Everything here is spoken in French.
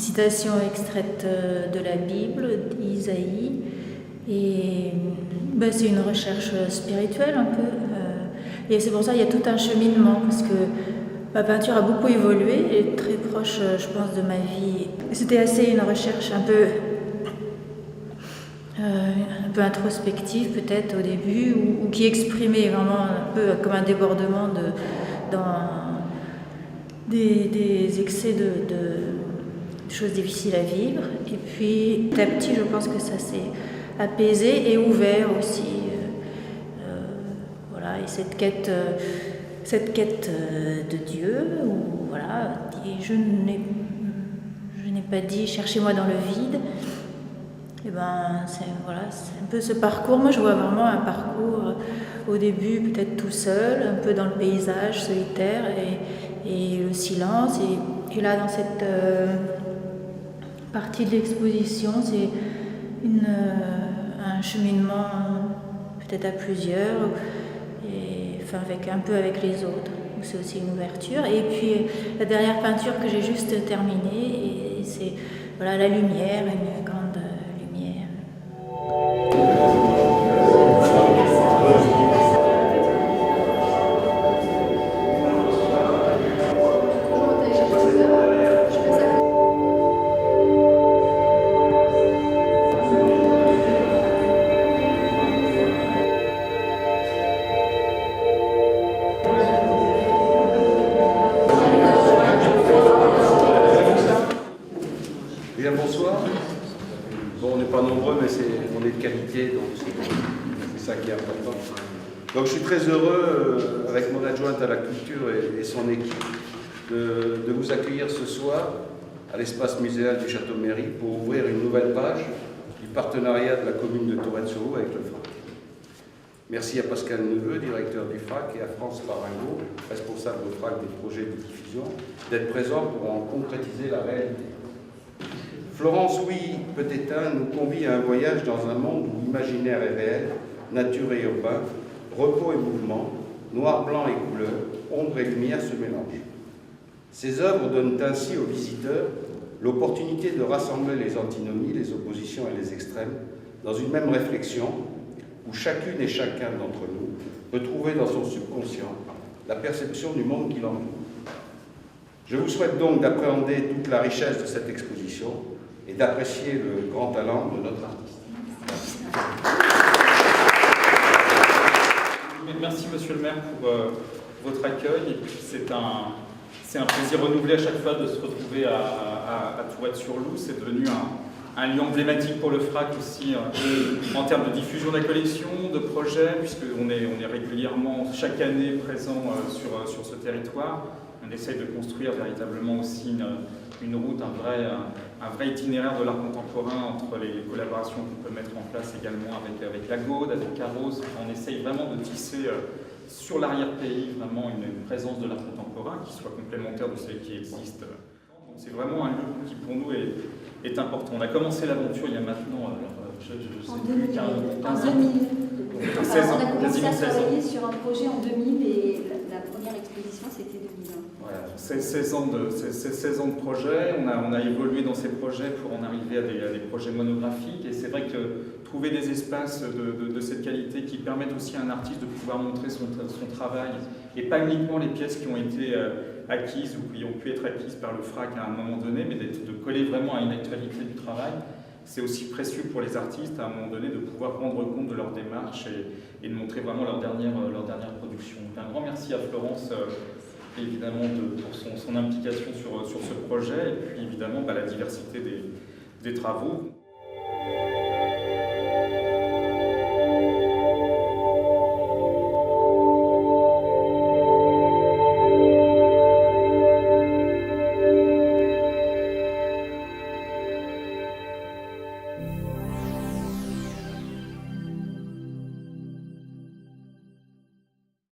citation extraite de la Bible, d'Isaïe. Et c'est une recherche spirituelle un peu. Et c'est pour ça qu'il y a tout un cheminement, parce que ma peinture a beaucoup évolué, elle est très proche, je pense, de ma vie. C'était assez une recherche un peu introspective peut-être au début, ou qui exprimait vraiment un peu comme un débordement dans des excès de choses difficiles à vivre. Et puis petit à petit, je pense que ça s'est apaisé et ouvert aussi. Voilà, et cette quête de Dieu, où voilà, je n'ai pas dit cherchez-moi dans le vide. Et c'est un peu ce parcours. Moi, je vois vraiment un parcours au début, peut-être tout seul, un peu dans le paysage solitaire et le silence. Et là, dans cette partie de l'exposition, c'est un cheminement peut-être à plusieurs, avec les autres. C'est aussi une ouverture. Et puis la dernière peinture que j'ai juste terminée, et c'est la lumière, une grande lumière. Bien, bonsoir. Bon, on n'est pas nombreux, mais on est de qualité, donc c'est ça qui est important. Donc je suis très heureux, avec mon adjointe à la culture et son équipe, de vous accueillir ce soir à l'espace muséal du Château Méry pour ouvrir une nouvelle page du partenariat de la commune de Tourette-sur-Aube avec le FRAC. Merci à Pascal Neveu, directeur du FRAC, et à France Faringo, responsable au FRAC des projets de diffusion, d'être présents pour en concrétiser la réalité. Florence Oui Petit-Étain nous convie à un voyage dans un monde où imaginaire et réel, nature et urbain, repos et mouvement, noir, blanc et couleur, ombre et lumière se mélangent. Ces œuvres donnent ainsi aux visiteurs l'opportunité de rassembler les antinomies, les oppositions et les extrêmes dans une même réflexion où chacune et chacun d'entre nous peut trouver dans son subconscient la perception du monde qui l'entoure. Je vous souhaite donc d'appréhender toute la richesse de cette exposition et d'apprécier le grand talent de notre artiste. Merci Monsieur le maire pour votre accueil. Et puis c'est un plaisir renouvelé à chaque fois de se retrouver à Tourette-sur-Loup. C'est devenu un lieu emblématique pour le FRAC aussi en termes de diffusion de la collection, de projets, puisqu'on est régulièrement chaque année présent sur ce territoire. On essaye de construire véritablement aussi une route, un vrai itinéraire de l'art contemporain entre les collaborations qu'on peut mettre en place également avec la Gaude, avec Carros. On essaye vraiment de tisser sur l'arrière-pays vraiment une présence de l'art contemporain qui soit complémentaire de celle qui existe. Donc c'est vraiment un lieu qui pour nous est important. On a commencé l'aventure il y a maintenant, je sais plus, 15 ans. En 2000. 16 ans, on a commencé quasiment à 16 ans. travailler sur un projet en 2000 et la première exposition c'était 2001. Voilà, c'est 16 ans de projet. On a évolué dans ces projets pour en arriver à des projets monographiques. Et c'est vrai que trouver des espaces de cette qualité qui permettent aussi à un artiste de pouvoir montrer son travail, et pas uniquement les pièces qui ont été acquises ou qui ont pu être acquises par le FRAC à un moment donné, mais de coller vraiment à une actualité du travail. C'est aussi précieux pour les artistes à un moment donné de pouvoir rendre compte de leur démarche et de montrer vraiment leur dernière production. Donc un grand merci à Florence évidemment pour son implication sur ce projet et puis évidemment la diversité des travaux.